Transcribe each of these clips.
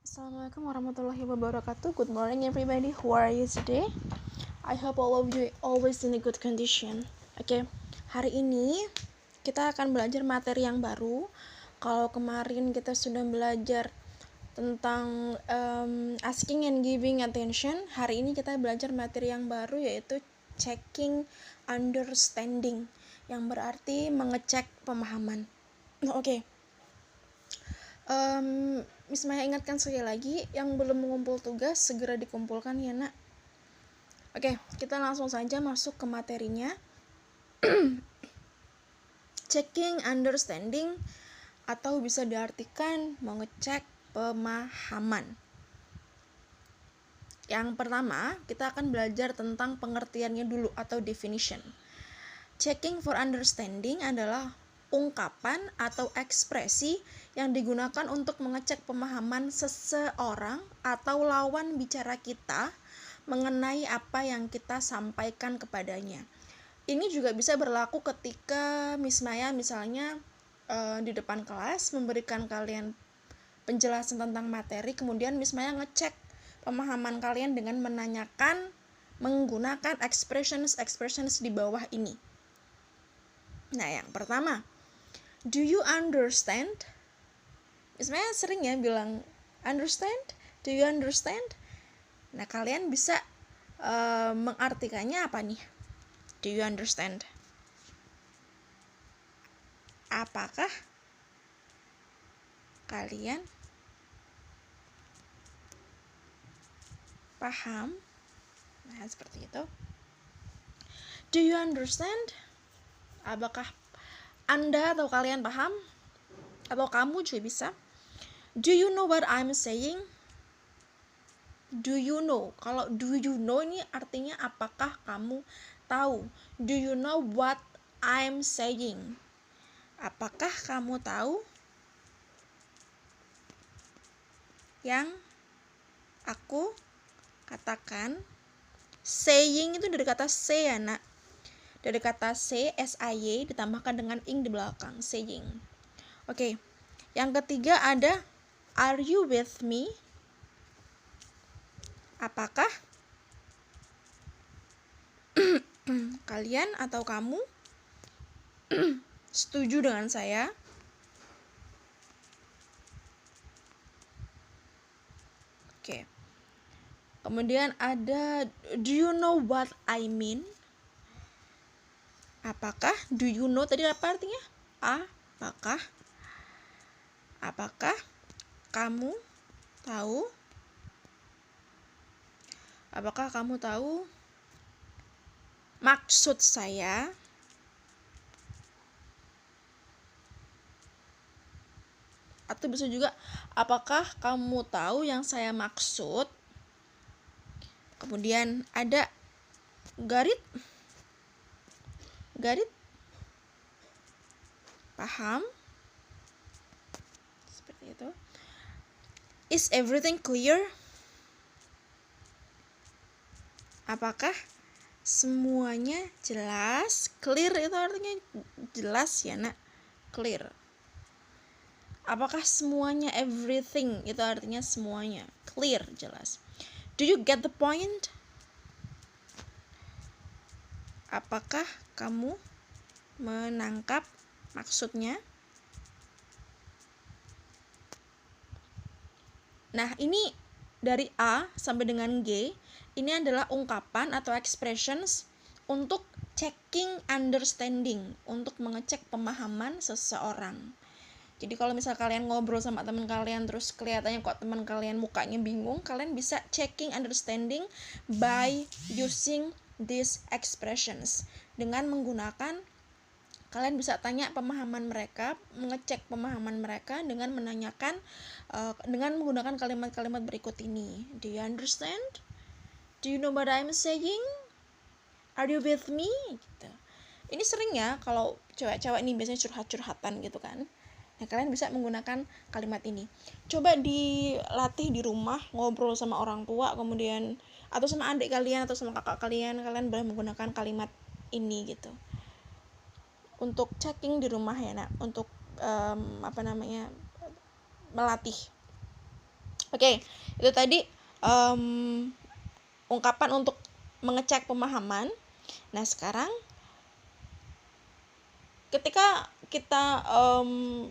Assalamualaikum warahmatullahi wabarakatuh. Good morning everybody. How are you today? I hope all of you always in a good condition. Oke, hari ini kita akan belajar materi yang baru. Kalau kemarin kita sudah belajar tentang asking and giving attention, hari ini kita belajar materi yang baru yaitu checking understanding, yang berarti mengecek pemahaman. Oke. Miss Maya ingatkan sekali lagi, yang belum mengumpul tugas segera dikumpulkan ya nak. Oke, kita langsung saja masuk ke materinya. Checking understanding atau bisa diartikan mengecek pemahaman. Yang pertama, kita akan belajar tentang pengertiannya dulu atau definition. Checking for understanding adalah ungkapan atau ekspresi yang digunakan untuk mengecek pemahaman seseorang atau lawan bicara kita mengenai apa yang kita sampaikan kepadanya. Ini juga bisa berlaku ketika Miss Maya misalnya di depan kelas memberikan kalian penjelasan tentang materi, kemudian Miss Maya ngecek pemahaman kalian dengan menanyakan menggunakan expressions di bawah ini. Nah, yang pertama, do you understand? Sebenarnya sering ya bilang understand, do you understand? Nah, kalian bisa mengartikannya apa nih? Do you understand? Apakah kalian paham? Nah, seperti itu. Do you understand? Apakah Anda atau kalian paham? Atau kamu juga bisa. Do you know what I'm saying? Do you know? Kalau do you know ini artinya apakah kamu tahu? Do you know what I'm saying? Apakah kamu tahu yang aku katakan? Saying itu dari kata say ya nak. Dari kata say, S-I-Y ditambahkan dengan ing di belakang, saying. Oke. Yang ketiga ada are you with me? Apakah kalian atau kamu setuju dengan saya? Oke. Kemudian ada do you know what I mean? Apakah do you know tadi apa artinya? Apakah kamu tahu? Apakah kamu tahu maksud saya? Atau bisa juga apakah kamu tahu yang saya maksud? Kemudian ada garit. Paham? Seperti itu. Is everything clear? Apakah semuanya jelas? Clear itu artinya jelas ya nak. Clear. Apakah semuanya, everything itu artinya semuanya. Clear, jelas. Do you get the point? Apakah kamu menangkap maksudnya? Nah, ini dari A sampai dengan G, ini adalah ungkapan atau expressions untuk checking understanding, untuk mengecek pemahaman seseorang. Jadi kalau misal kalian ngobrol sama teman kalian terus kelihatannya kok teman kalian mukanya bingung, kalian bisa checking understanding by using these expressions. Dengan menggunakan, kalian bisa tanya pemahaman mereka, mengecek pemahaman mereka dengan menanyakan dengan menggunakan kalimat-kalimat berikut ini. Do you understand? Do you know what I'm saying? Are you with me? Gitu. Ini sering ya kalau cewek-cewek ini biasanya curhat-curhatan gitu kan. Nah, kalian bisa menggunakan kalimat ini. Coba dilatih di rumah, ngobrol sama orang tua, kemudian atau sama adik kalian atau sama kakak kalian boleh menggunakan kalimat ini gitu. Untuk checking di rumah ya nak, untuk melatih. Oke, itu tadi ungkapan untuk mengecek pemahaman. Nah, sekarang ketika kita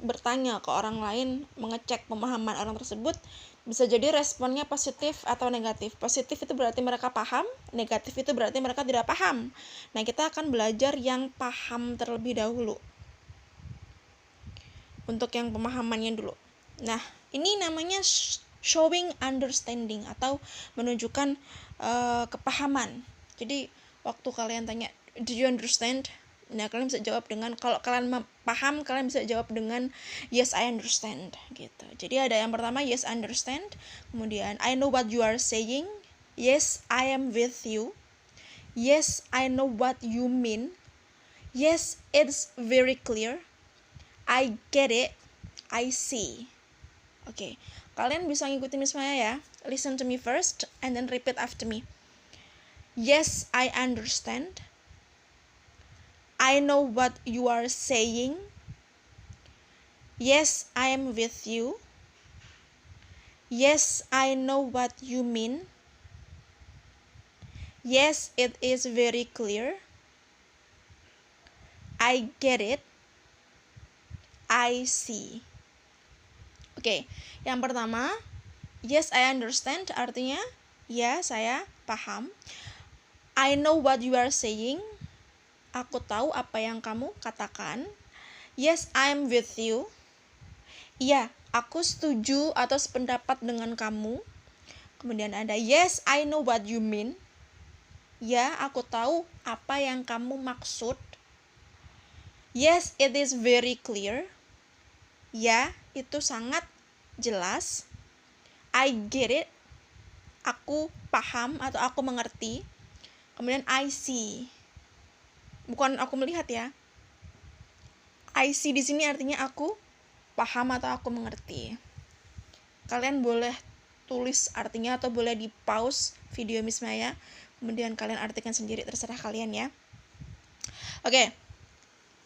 bertanya ke orang lain, mengecek pemahaman orang tersebut, bisa jadi responnya positif atau negatif. Positif itu berarti mereka paham, negatif itu berarti mereka tidak paham. Nah, kita akan belajar yang paham terlebih dahulu. Untuk yang pemahamannya dulu. Nah, ini namanya showing understanding atau menunjukkan kepahaman. Jadi, waktu kalian tanya, do you understand? Nah, kalian bisa jawab dengan, kalau kalian paham, kalian bisa jawab dengan yes, I understand gitu. Jadi ada yang pertama, yes, I understand. Kemudian, I know what you are saying. Yes, I am with you. Yes, I know what you mean. Yes, it's very clear. I get it. I see. Oke, kalian bisa ngikutin Miss Maya ya. Listen to me first and then repeat after me. Yes, I understand. I know what you are saying. Yes, I am with you. Yes, I know what you mean. Yes, it is very clear. I get it. I see. Oke, yang pertama, yes, I understand artinya ya, saya paham. I know what you are saying. Aku tahu apa yang kamu katakan. Yes, I'm with you. Iya, aku setuju atau sependapat dengan kamu. Kemudian ada yes, I know what you mean. Ya, aku tahu apa yang kamu maksud. Yes, it is very clear. Ya, itu sangat jelas. I get it. Aku paham atau aku mengerti. Kemudian I see. Bukan aku melihat ya. I see di sini artinya aku paham atau aku mengerti. Kalian boleh tulis artinya atau boleh di pause video Miss Maya, kemudian kalian artikan sendiri, terserah kalian ya. Oke,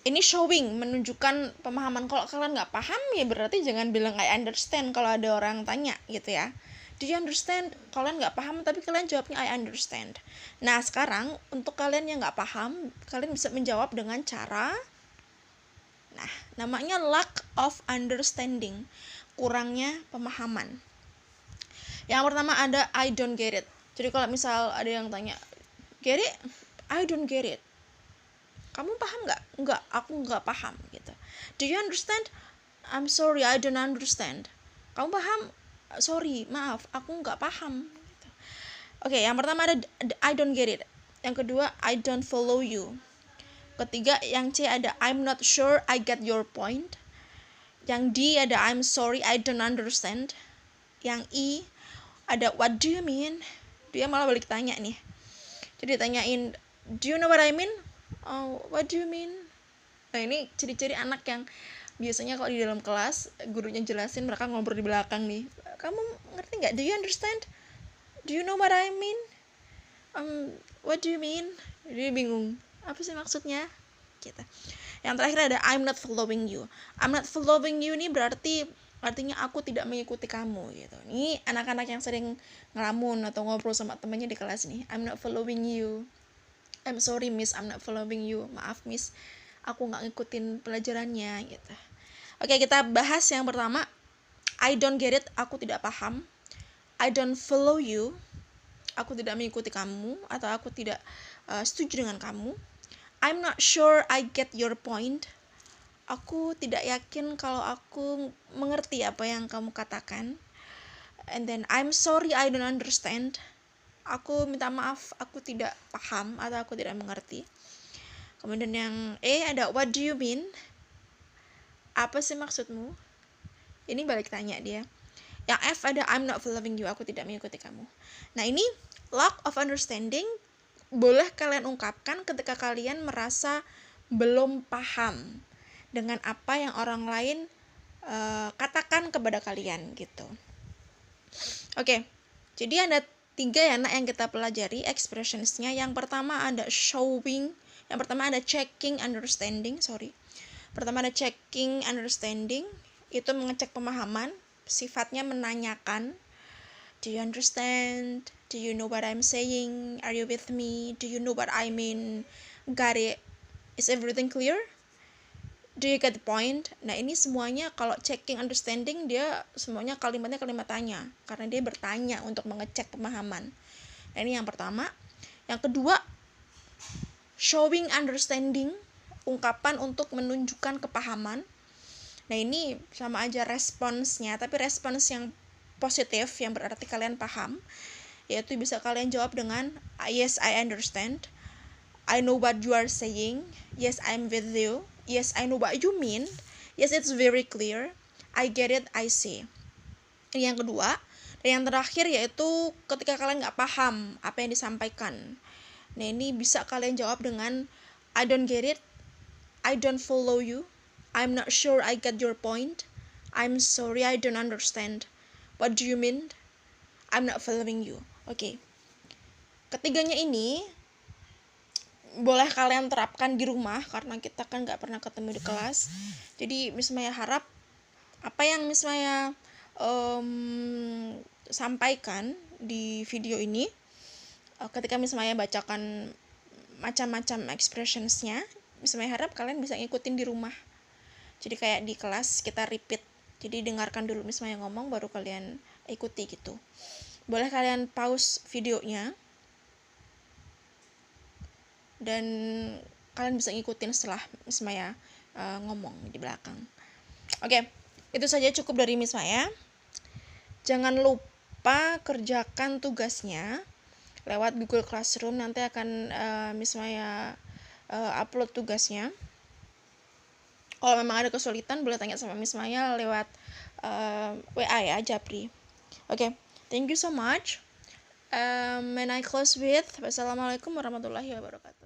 ini showing, menunjukkan pemahaman. Kalau kalian nggak paham ya berarti jangan bilang I understand kalau ada orang tanya gitu ya. Do you understand? Kalian nggak paham tapi kalian jawabnya I understand. Nah, sekarang untuk kalian yang nggak paham, kalian bisa menjawab dengan cara, nah, namanya lack of understanding, kurangnya pemahaman. Yang pertama ada I don't get it. Jadi kalau misal ada yang tanya, get it? I don't get it. Kamu paham nggak? Nggak, aku nggak paham gitu. Do you understand? I'm sorry, I don't understand. Kamu paham? Sorry, maaf, aku nggak paham. Gitu. Oke, yang pertama ada I don't get it. Yang kedua, I don't follow you. Ketiga, yang C ada I'm not sure I get your point. Yang D ada I'm sorry I don't understand. Yang E ada what do you mean? Dia malah balik tanya nih. Jadi tanyain, do you know what I mean? Oh, what do you mean? Nah, ini ciri-ciri anak yang biasanya kalau di dalam kelas gurunya jelasin, mereka ngobrol di belakang nih. Kamu ngerti nggak? Do you understand? Do you know what I mean? What do you mean? Dia bingung. Apa sih maksudnya? Gitu. Yang terakhir ada I'm not following you. I'm not following you ini berarti artinya aku tidak mengikuti kamu gitu. Ini anak-anak yang sering ngelamun atau ngobrol sama temannya di kelas nih. I'm not following you. I'm sorry miss, I'm not following you. Maaf miss, aku nggak ngikutin pelajarannya gitu. Oke, kita bahas yang pertama. I don't get it, aku tidak paham. I don't follow you, aku tidak mengikuti kamu atau aku tidak setuju dengan kamu. I'm not sure I get your point, aku tidak yakin kalau aku mengerti apa yang kamu katakan. And then I'm sorry I don't understand, aku minta maaf, aku tidak paham atau aku tidak mengerti. Kemudian yang E ada what do you mean, apa sih maksudmu? Ini balik tanya dia. Yang F ada I'm not following you, aku tidak mengikuti kamu. Nah, ini lack of understanding boleh kalian ungkapkan ketika kalian merasa belum paham dengan apa yang orang lain katakan kepada kalian gitu. Oke, jadi ada 3 ya nak yang kita pelajari expressionsnya. Yang pertama ada showing, yang pertama ada checking understanding, Pertama ada checking understanding, itu mengecek pemahaman, sifatnya menanyakan. Do you understand? Do you know what I'm saying? Are you with me? Do you know what I mean? Got it? Is everything clear? Do you get the point? Nah, ini semuanya kalau checking understanding, dia semuanya kalimatnya kalimat tanya, karena dia bertanya untuk mengecek pemahaman. Nah, ini yang pertama. Yang kedua, showing understanding, ungkapan untuk menunjukkan kepahaman. Nah, ini sama aja responsnya, tapi respons yang positif, yang berarti kalian paham, yaitu bisa kalian jawab dengan yes, I understand, I know what you are saying, yes, I'm with you, yes, I know what you mean, yes, it's very clear, I get it, I see. Ini yang kedua. Dan yang terakhir yaitu ketika kalian nggak paham apa yang disampaikan. Nah, ini bisa kalian jawab dengan I don't get it, I don't follow you, I'm not sure I get your point, I'm sorry I don't understand, what do you mean, I'm not following you. Oke. Ketiganya ini boleh kalian terapkan di rumah karena kita kan nggak pernah ketemu di kelas. Jadi Miss Maya harap apa yang Miss Maya sampaikan di video ini, ketika Miss Maya bacakan macam-macam expressionsnya, Miss Maya harap kalian bisa ngikutin di rumah. Jadi kayak di kelas kita repeat. Jadi dengarkan dulu Miss Maya ngomong, baru kalian ikuti gitu. Boleh kalian pause videonya dan kalian bisa ngikutin setelah Miss Maya ngomong di belakang. Oke, itu saja cukup dari Miss Maya. Jangan lupa kerjakan tugasnya lewat Google Classroom. Nanti akan Miss Maya upload tugasnya. Kalau memang ada kesulitan boleh tanya sama Miss Maya lewat WA ya, Japri. Oke, thank you so much. And I close with wassalamualaikum warahmatullahi wabarakatuh.